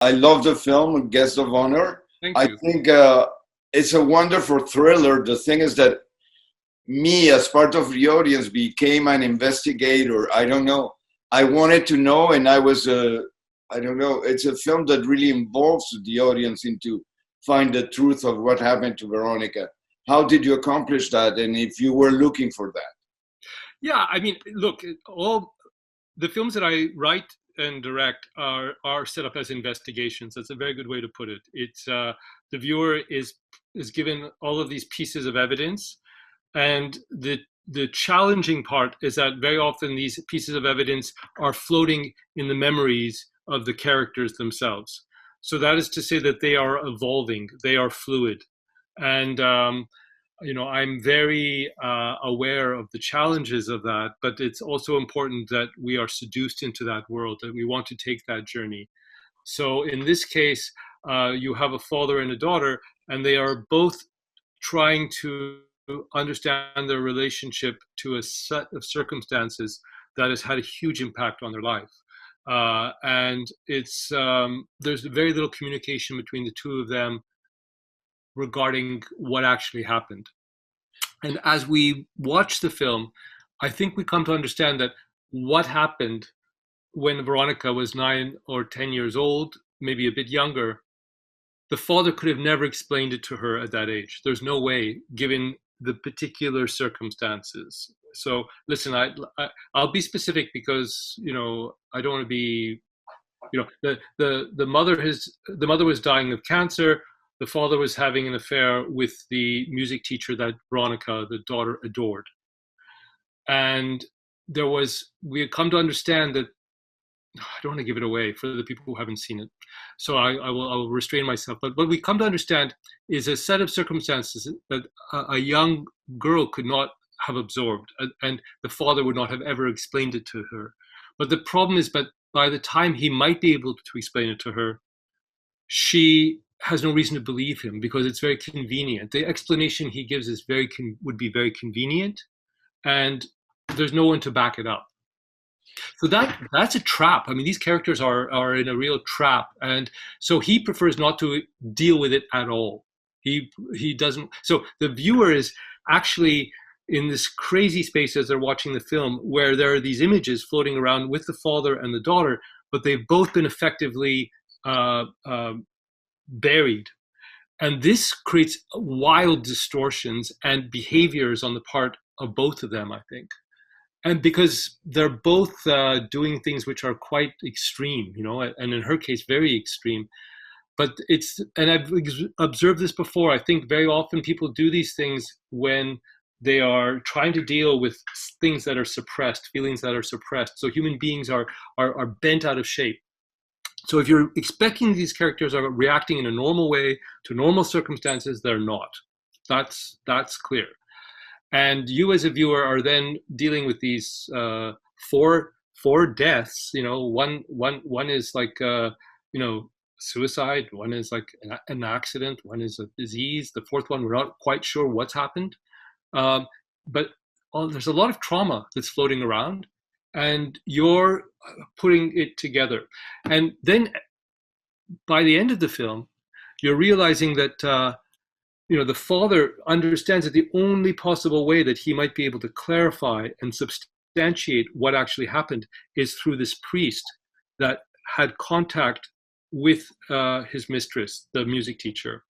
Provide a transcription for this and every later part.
I love the film, Guest of Honor. Thank I you. think it's a wonderful thriller. The thing is that me, as part of the audience, became an investigator. I don't know. I wanted to know, and I was I don't know. It's a film that really involves the audience into find the truth of what happened to Veronica. How did you accomplish that? And if you were looking for that? Yeah, I mean, look, all the films that I write and direct are set up as investigations. That's a very good way to put it. It's the viewer is given all of these pieces of evidence, and the challenging part is that very often these pieces of evidence are floating in the memories of the characters themselves. So that is to say that they are evolving, they are fluid, and I'm very aware of the challenges of that, but it's also important that we are seduced into that world, that we want to take that journey. So in this case, you have a father and a daughter, and they are both trying to understand their relationship to a set of circumstances that has had a huge impact on their life. And it's there's very little communication between the two of them regarding what actually happened. And as we watch the film, I think we come to understand that what happened when Veronica was 9 or 10 years old, maybe a bit younger, the father could have never explained it to her at that age. There's no way, given the particular circumstances. So listen, I'll be specific because I don't want to be, the mother was dying of cancer. The father was having an affair with the music teacher that Veronica, the daughter, adored. And we had come to understand that, I don't want to give it away for the people who haven't seen it. So I will restrain myself. But what we come to understand is a set of circumstances that a young girl could not have absorbed, and the father would not have ever explained it to her. But the problem is that by the time he might be able to explain it to her, she has no reason to believe him because it's very convenient. The explanation he gives is would be very convenient, and there's no one to back it up. So that's a trap. I mean, these characters are in a real trap, and so he prefers not to deal with it at all. He doesn't. So the viewer is actually in this crazy space as they're watching the film, where there are these images floating around with the father and the daughter, but they've both been effectively buried. And this creates wild distortions and behaviors on the part of both of them, I think. And because they're both doing things which are quite extreme, and in her case, very extreme. But and I've observed this before, I think very often people do these things when they are trying to deal with things that are suppressed, feelings that are suppressed. So human beings are bent out of shape. So if you're expecting these characters are reacting in a normal way to normal circumstances, they're not. That's clear. And you as a viewer are then dealing with these four deaths. One is like suicide. One is like an accident. One is a disease. The fourth one, we're not quite sure what's happened. But there's a lot of trauma that's floating around, and you're putting it together. And then by the end of the film, you're realizing that the father understands that the only possible way that he might be able to clarify and substantiate what actually happened is through this priest that had contact with his mistress, the music teacher.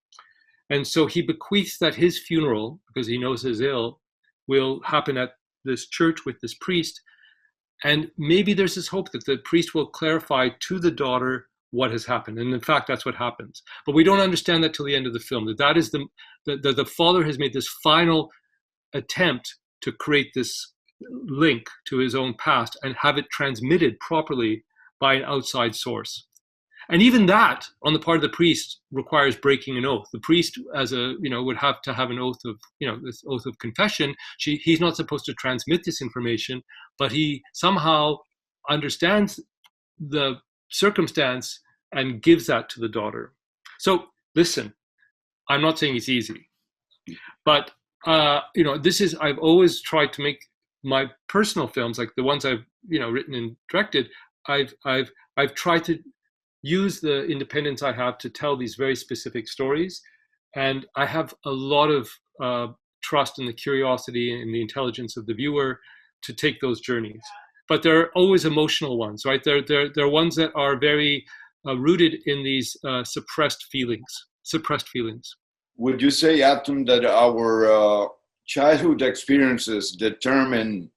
And so he bequeaths that his funeral, because he knows his ill, will happen at this church with this priest. And maybe there's this hope that the priest will clarify to the daughter what has happened. And in fact, that's what happens. But we don't understand that till the end of the film, that is the father has made this final attempt to create this link to his own past and have it transmitted properly by an outside source. And even that, on the part of the priest, requires breaking an oath. The priest, would have to have an oath of, this oath of confession. He's not supposed to transmit this information, but he somehow understands the circumstance and gives that to the daughter. So listen, I'm not saying it's easy, but I've always tried to make my personal films, like the ones I've written and directed. I've tried to use the independence I have to tell these very specific stories. And I have a lot of trust in the curiosity and the intelligence of the viewer to take those journeys. But there are always emotional ones, right? There are ones that are very rooted in these suppressed feelings. Would you say, Atom, that our childhood experiences determine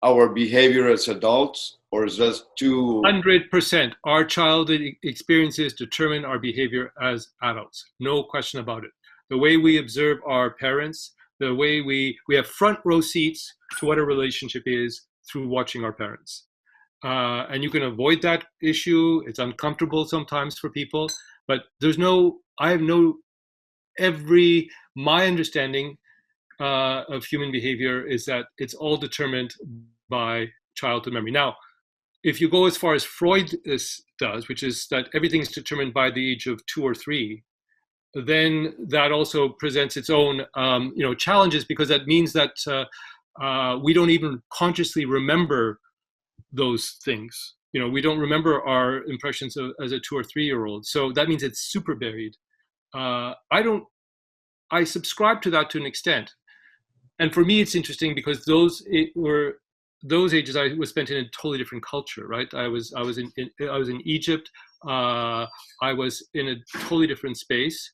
our behavior as adults, or is that too? 100%. Our childhood experiences determine our behavior as adults. No question about it. The way we observe our parents, the way we have front row seats to what a relationship is through watching our parents. And you can avoid that issue. It's uncomfortable sometimes for people, but my understanding of human behavior is that it's all determined by childhood memory. Now, if you go as far as Freud does, which is that everything is determined by the age of 2 or 3, then that also presents its own challenges, because that means that we don't even consciously remember those things. We don't remember our impressions as a 2 or 3-year-old. So that means it's super buried. I subscribe to that to an extent. And for me, it's interesting because those ages I was spent in a totally different culture, right? I was in Egypt. I was in a totally different space.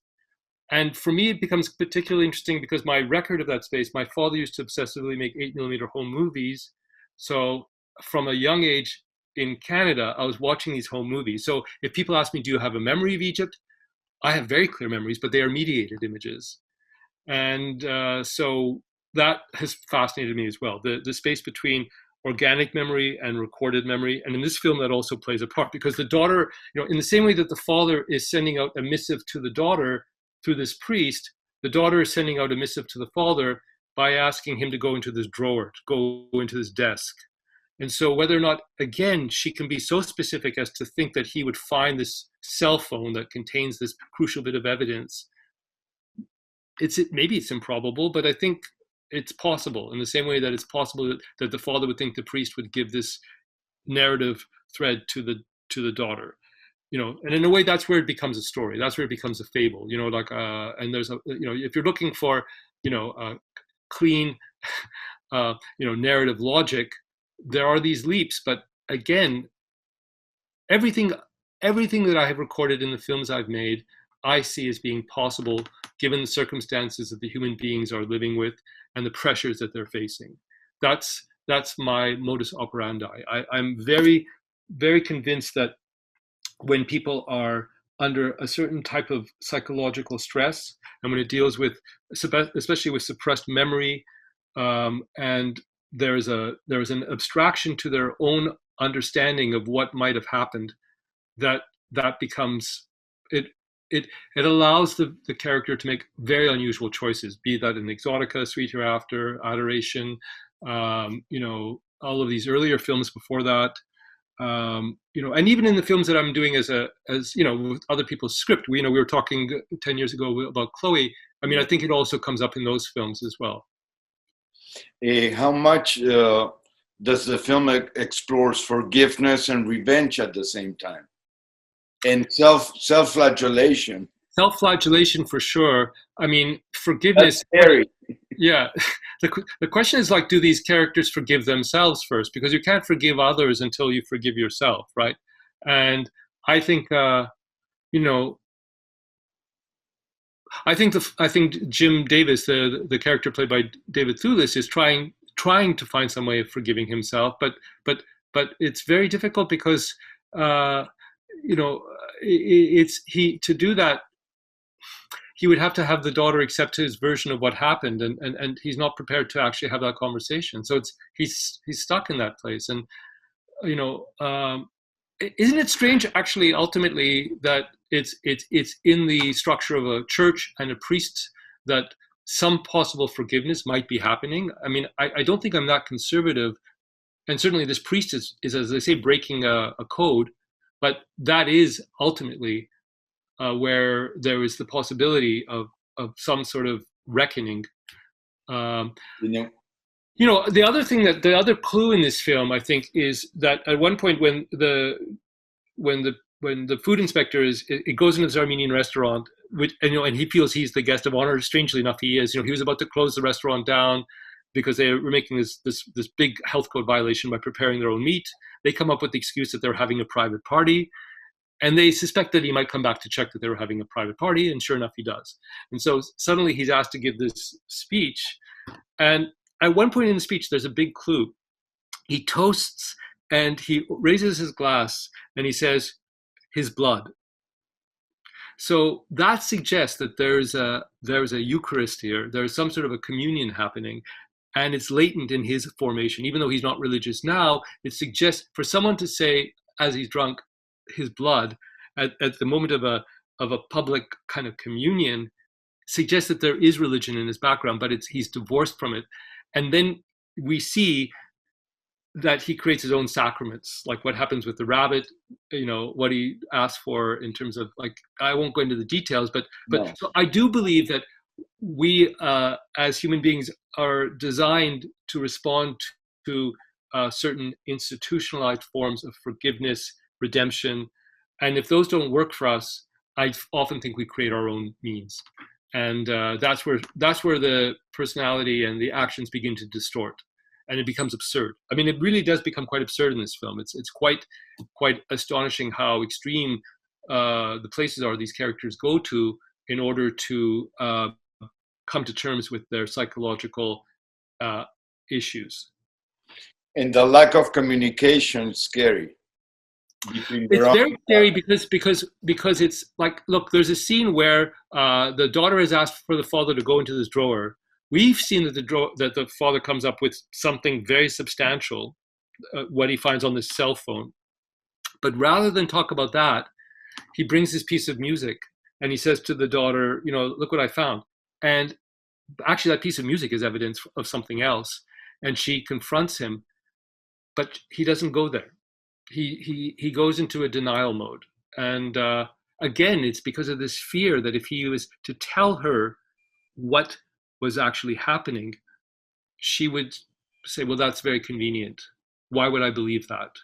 And for me, it becomes particularly interesting because my record of that space, my father used to obsessively make 8mm home movies. So from a young age in Canada, I was watching these home movies. So if people ask me, do you have a memory of Egypt? I have very clear memories, but they are mediated images. And so that has fascinated me as well. The space between organic memory and recorded memory. And in this film, that also plays a part, because the daughter, in the same way that the father is sending out a missive to the daughter through this priest, the daughter is sending out a missive to the father by asking him to go into this drawer, to go into this desk. And so whether or not, again, she can be so specific as to think that he would find this cell phone that contains this crucial bit of evidence, maybe it's improbable, but I think it's possible, in the same way that it's possible that the father would think the priest would give this narrative thread to the daughter. And in a way, that's where it becomes a story. That's where it becomes a fable. And there's if you're looking for, clean, narrative logic, there are these leaps. But again, everything that I have recorded in the films I've made, I see as being possible given the circumstances that the human beings are living with and the pressures that they're facing. That's my modus operandi. I'm very, very convinced that when people are under a certain type of psychological stress, and when it deals with, especially with suppressed memory, and there's an abstraction to their own understanding of what might have happened, that becomes it. It allows the character to make very unusual choices, be that in Exotica, Sweet Hereafter, Adoration, all of these earlier films before that. And even in the films that I'm doing as with other people's script, we were talking 10 years ago about Chloe. I mean, I think it also comes up in those films as well. How much does the film explores forgiveness and revenge at the same time, and self-flagellation? Self-flagellation for sure. I mean, forgiveness. That's scary. Yeah. The question is, do these characters forgive themselves first? Because you can't forgive others until you forgive yourself, right? And I think, I think Jim Davis, the character played by David Thewlis, is trying to find some way of forgiving himself, but it's very difficult because to do that, he would have to have the daughter accept his version of what happened, and he's not prepared to actually have that conversation. So he's stuck in that place. And isn't it strange actually ultimately that it's in the structure of a church and a priest that some possible forgiveness might be happening? I mean, I don't think I'm that conservative, and certainly this priest is as they say, breaking a code, but that is ultimately where there is the possibility of some sort of reckoning. The other clue in this film, I think, is that at one point when the when the food inspector it goes into this Armenian restaurant, which, and, and he feels he's the guest of honor. Strangely enough, he is. He was about to close the restaurant down because they were making this big health code violation by preparing their own meat. They come up with the excuse that they're having a private party, and they suspect that he might come back to check that they were having a private party, and sure enough, he does. And so suddenly he's asked to give this speech, and at one point in the speech, there's a big clue. He toasts and he raises his glass and he says, "His blood." So that suggests that there's a Eucharist here. There's some sort of a communion happening, and it's latent in his formation. Even though he's not religious now, it suggests for someone to say, as he's drunk, "his blood," at the moment of a public kind of communion, suggests that there is religion in his background, but he's divorced from it. And then we see that he creates his own sacraments, like what happens with the rabbit, what he asked for in terms of, like, I won't go into the details, but no. So I do believe that we as human beings are designed to respond to certain institutionalized forms of forgiveness, redemption, and if those don't work for us, I often think we create our own means, and that's where the personality and the actions begin to distort. And it becomes absurd. I mean, it really does become quite absurd in this film. It's quite astonishing how extreme the places are these characters go to in order to come to terms with their psychological issues. And the lack of communication is scary. It's very scary because it's like, look, there's a scene where the daughter has asked for the father to go into this drawer. We've seen that the father comes up with something very substantial, what he finds on this cell phone. But rather than talk about that, he brings this piece of music and he says to the daughter, "Look what I found." And actually that piece of music is evidence of something else. And she confronts him, but he doesn't go there. He goes into a denial mode. And again, it's because of this fear that if he was to tell her what was actually happening, she would say, "Well, that's very convenient. Why would I believe that?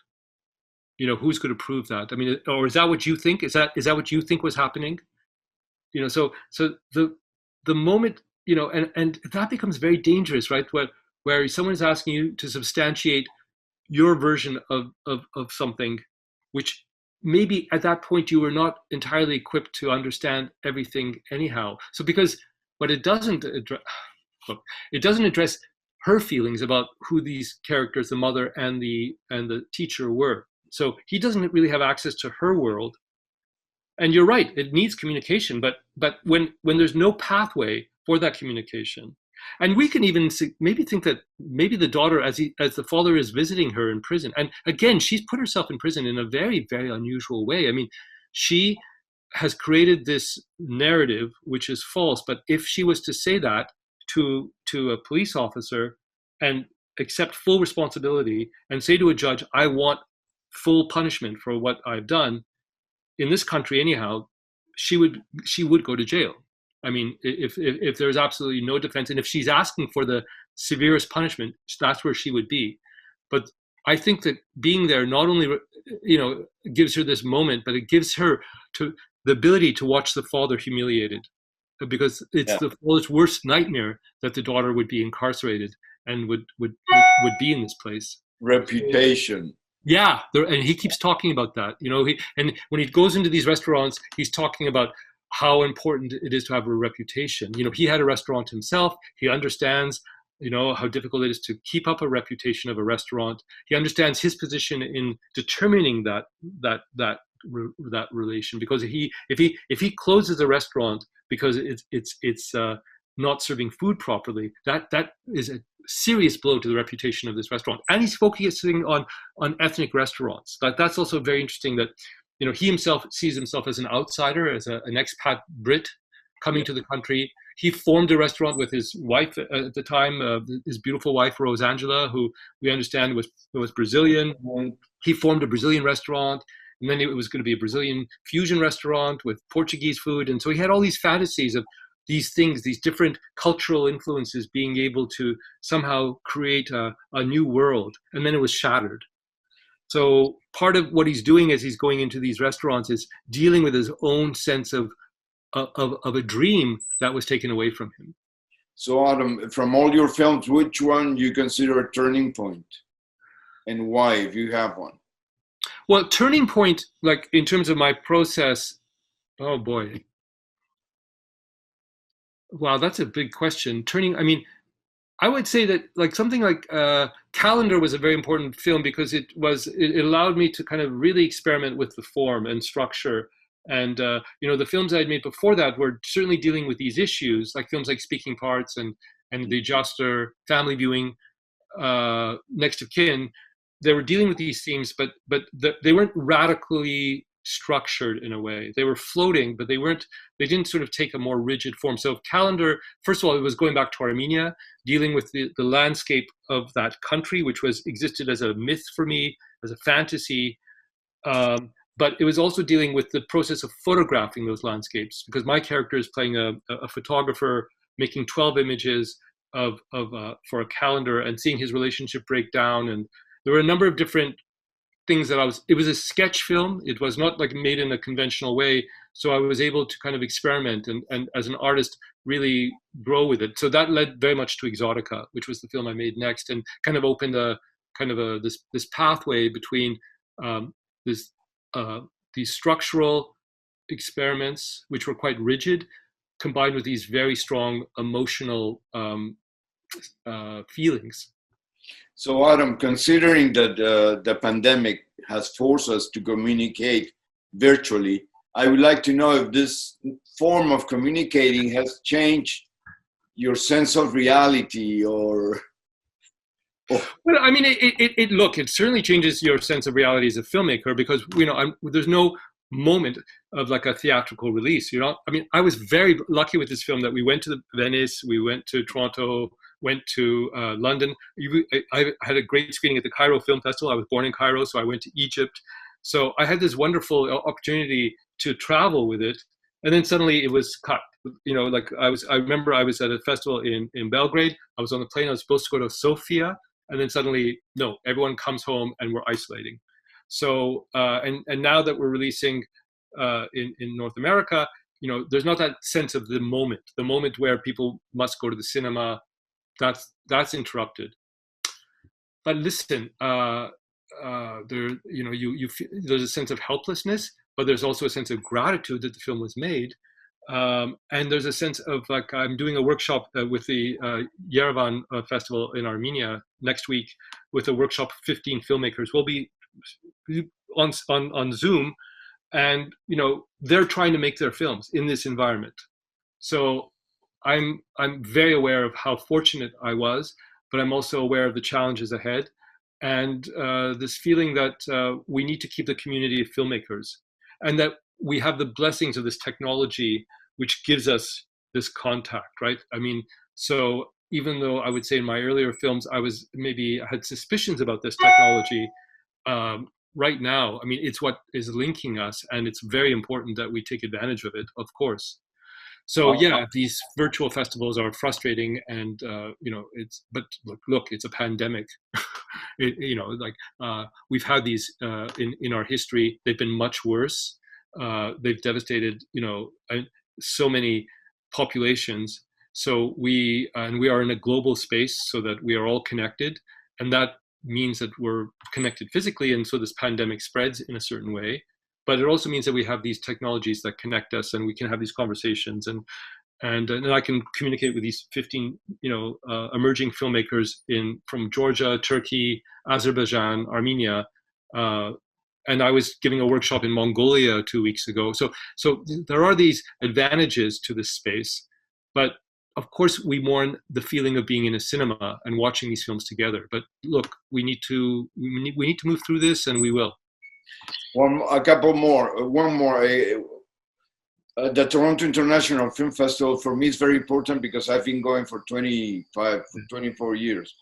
Who's going to prove that? I mean, or is that what you think? Is that what you think was happening?" So the moment, and that becomes very dangerous, right? Where someone is asking you to substantiate your version of something, which maybe at that point you were not entirely equipped to understand everything anyhow. So because what it doesn't address her feelings about who these characters, the mother and the teacher, were. So he doesn't really have access to her world. And you're right, it needs communication, but when there's no pathway for that communication, and we can even maybe think that maybe the daughter, as the father is visiting her in prison, and again, she's put herself in prison in a very, very unusual way. I mean, she has created this narrative which is false, but if she was to say that to a police officer and accept full responsibility and say to a judge, "I want full punishment for what I've done," in this country anyhow, she would go to jail. I mean, if there's absolutely no defense, and if she's asking for the severest punishment, that's where she would be. But I think that being there not only gives her this moment, but it gives her the ability to watch the father humiliated, because it's the father's worst nightmare that the daughter would be incarcerated and would be in this place. Reputation. Yeah, and he keeps talking about that. And when he goes into these restaurants, he's talking about how important it is to have a reputation. He had a restaurant himself. He understands, how difficult it is to keep up a reputation of a restaurant. He understands his position in determining that relation, because if he closes a restaurant because it's not serving food properly, that is a serious blow to the reputation of this restaurant. And he's focusing on ethnic restaurants. That's also very interesting, that he himself sees himself as an outsider, as an expat Brit coming to the country. He formed a restaurant with his wife at the time, his beautiful wife, Rose Angela, who we understand was Brazilian. He formed a Brazilian restaurant, and then it was going to be a Brazilian fusion restaurant with Portuguese food. And so he had all these fantasies of these things, these different cultural influences being able to somehow create a new world. And then it was shattered. So part of what he's doing as he's going into these restaurants is dealing with his own sense of a dream that was taken away from him. So Adam, from all your films, which one you consider a turning point, and why, if you have one? Well, turning point, like in terms of my process, oh boy. Wow, that's a big question. I mean, I would say that like something like Calendar was a very important film because it allowed me to kind of really experiment with the form and structure. And you know, the films I had made before that were certainly dealing with these issues, like films like Speaking Parts and The Adjuster, Family Viewing, Next of Kin. They were dealing with these themes, but they weren't radically structured in a way. They were floating, but they didn't sort of take a more rigid form. So Calendar, first of all, it was going back to Armenia, dealing with the landscape of that country, which existed as a myth for me, as a fantasy. But it was also dealing with the process of photographing those landscapes, because my character is playing a photographer making 12 images for a calendar and seeing his relationship break down. And there were a number of different things it was a sketch film. It was not like made in a conventional way. So I was able to kind of experiment and as an artist really grow with it. So that led very much to Exotica, which was the film I made next, and kind of opened this pathway between these structural experiments, which were quite rigid, combined with these very strong emotional feelings. So Adam, considering that the pandemic has forced us to communicate virtually, I would like to know if this form of communicating has changed your sense of reality or... Well, I mean, it certainly changes your sense of reality as a filmmaker, because, you know, there's no moment of like a theatrical release. You know, I mean, I was very lucky with this film that we went to Venice, we went to Toronto, went to London. I had a great screening at the Cairo Film Festival. I was born in Cairo, so I went to Egypt. So I had this wonderful opportunity to travel with it. And then suddenly it was cut. You know, like I remember I was at a festival in Belgrade. I was on the plane. I was supposed to go to Sofia. And then suddenly, no, everyone comes home and we're isolating. So, and now that we're releasing in North America, you know, there's not that sense of the moment where people must go to the cinema. That's interrupted. But listen, there, you know, you feel, there's a sense of helplessness, but there's also a sense of gratitude that the film was made. And there's a sense of like, I'm doing a workshop with the Yerevan Festival in Armenia next week with a workshop of 15 filmmakers. We'll be on Zoom, and you know, they're trying to make their films in this environment. So I'm very aware of how fortunate I was, but I'm also aware of the challenges ahead, and this feeling that we need to keep the community of filmmakers, and that we have the blessings of this technology, which gives us this contact, right? I mean, so even though I would say in my earlier films, I had suspicions about this technology, right now, I mean, it's what is linking us, and it's very important that we take advantage of it, of course. So yeah, these virtual festivals are frustrating, and you know, but look, it's a pandemic. You know, like we've had these in our history. They've been much worse. They've devastated, you know, so many populations. So we are in a global space, so that we are all connected, and that means that we're connected physically, and so this pandemic spreads in a certain way. But it also means that we have these technologies that connect us, and we can have these conversations, and I can communicate with these 15, you know, emerging filmmakers from Georgia, Turkey, Azerbaijan, Armenia, and I was giving a workshop in Mongolia 2 weeks ago. So there are these advantages to this space, but of course we mourn the feeling of being in a cinema and watching these films together. But look, we need to move through this, and we will. One more. The Toronto International Film Festival for me is very important because I've been going for 24 years.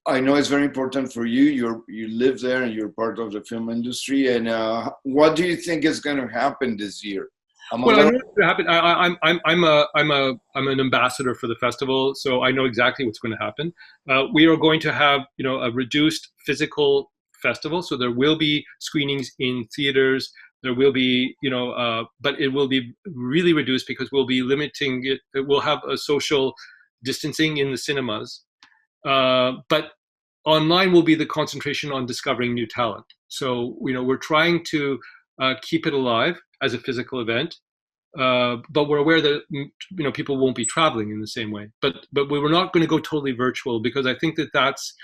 I know it's very important for you. You live there and you're part of the film industry. And what do you think is going to happen this year? Well, I know what's going to happen. I'm an ambassador for the festival, so I know exactly what's going to happen. We are going to have, you know, a reduced physical festival. So there will be screenings in theaters. There will be, but it will be really reduced because we'll be limiting it. We'll have a social distancing in the cinemas, but online will be the concentration on discovering new talent. So, we're trying to keep it alive as a physical event, but we're aware that people won't be traveling in the same way. But we were not going to go totally virtual because I think that that's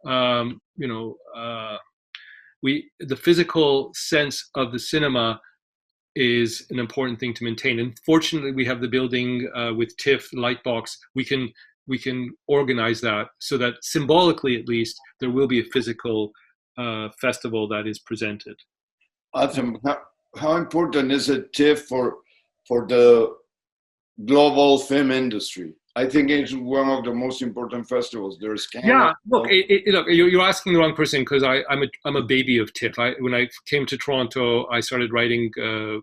the physical sense of the cinema is an important thing to maintain. And fortunately, we have the building with TIFF Lightbox. We can organize that so that symbolically, at least, there will be a physical festival that is presented. Awesome. How important is it, TIFF, for the global film industry? I think it's one of the most important festivals. There's Canada. Yeah, look, you're asking the wrong person because I'm a baby of TIFF. When I came to Toronto, I started writing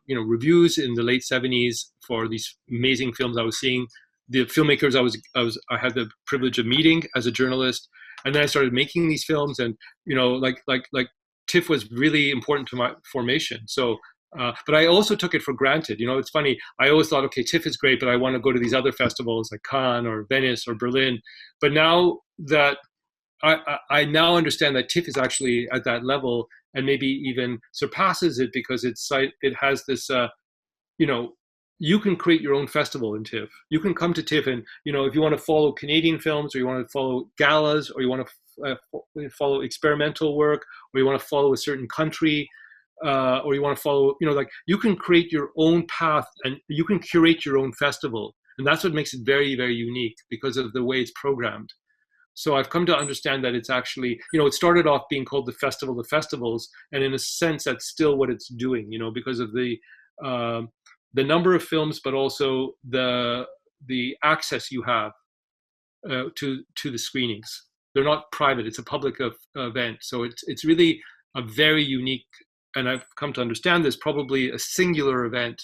reviews in the late '70s for these amazing films I was seeing. The filmmakers I had the privilege of meeting as a journalist, and then I started making these films, and like TIFF was really important to my formation. So. But I also took it for granted. It's funny. I always thought, okay, TIFF is great, but I want to go to these other festivals like Cannes or Venice or Berlin. But now that I now understand that TIFF is actually at that level and maybe even surpasses it because it has this, you can create your own festival in TIFF. You can come to TIFF and, if you want to follow Canadian films or you want to follow galas or you want to follow experimental work or you want to follow a certain country, or you want to follow, you can create your own path and you can curate your own festival. And that's what makes it very, very unique because of the way it's programmed. So I've come to understand that it's actually, it started off being called the Festival of Festivals. And in a sense, that's still what it's doing, because of the number of films, but also the access you have to the screenings. They're not private. It's a public event. So it's really a very unique, and I've come to understand this, probably a singular event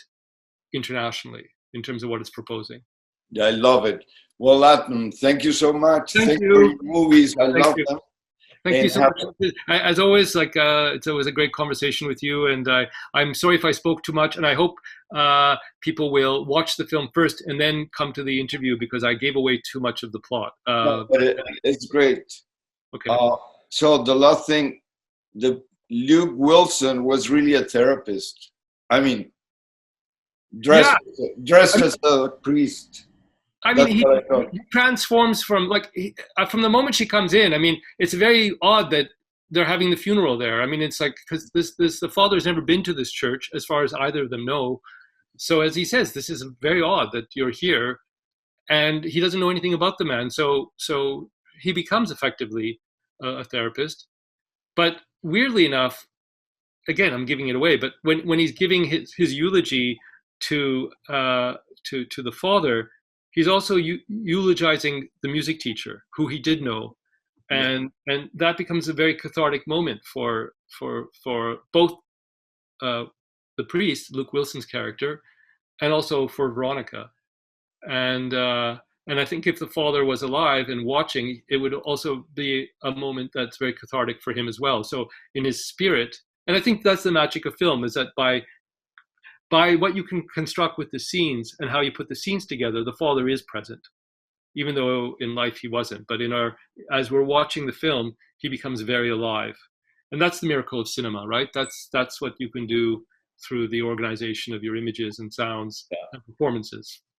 internationally in terms of what it's proposing. Yeah, I love it. Well, Anton, thank you so much. Thank you. For your movies. I love them. Thank you so much. As always, it's always a great conversation with you. And I'm sorry if I spoke too much. And I hope people will watch the film first and then come to the interview because I gave away too much of the plot. No, but it's great. Okay. So the last thing, Luke Wilson was really a therapist. I mean, dressed as a priest. I mean, he transforms from from the moment she comes in. I mean, it's very odd that they're having the funeral there. I mean, it's like because the father's never been to this church as far as either of them know. So as he says, this is very odd that you're here, and he doesn't know anything about the man. So he becomes effectively a therapist, but weirdly enough, again, I'm giving it away, but when he's giving his eulogy to the father, he's also eulogizing the music teacher who he did know, and that becomes a very cathartic moment for both the priest, Luke Wilson's character, and also for Veronica, and I think if the father was alive and watching, it would also be a moment that's very cathartic for him as well. So in his spirit, and I think that's the magic of film, is that by what you can construct with the scenes and how you put the scenes together, the father is present, even though in life he wasn't. But as we're watching the film, he becomes very alive. And that's the miracle of cinema, right? That's what you can do through the organization of your images and sounds and performances.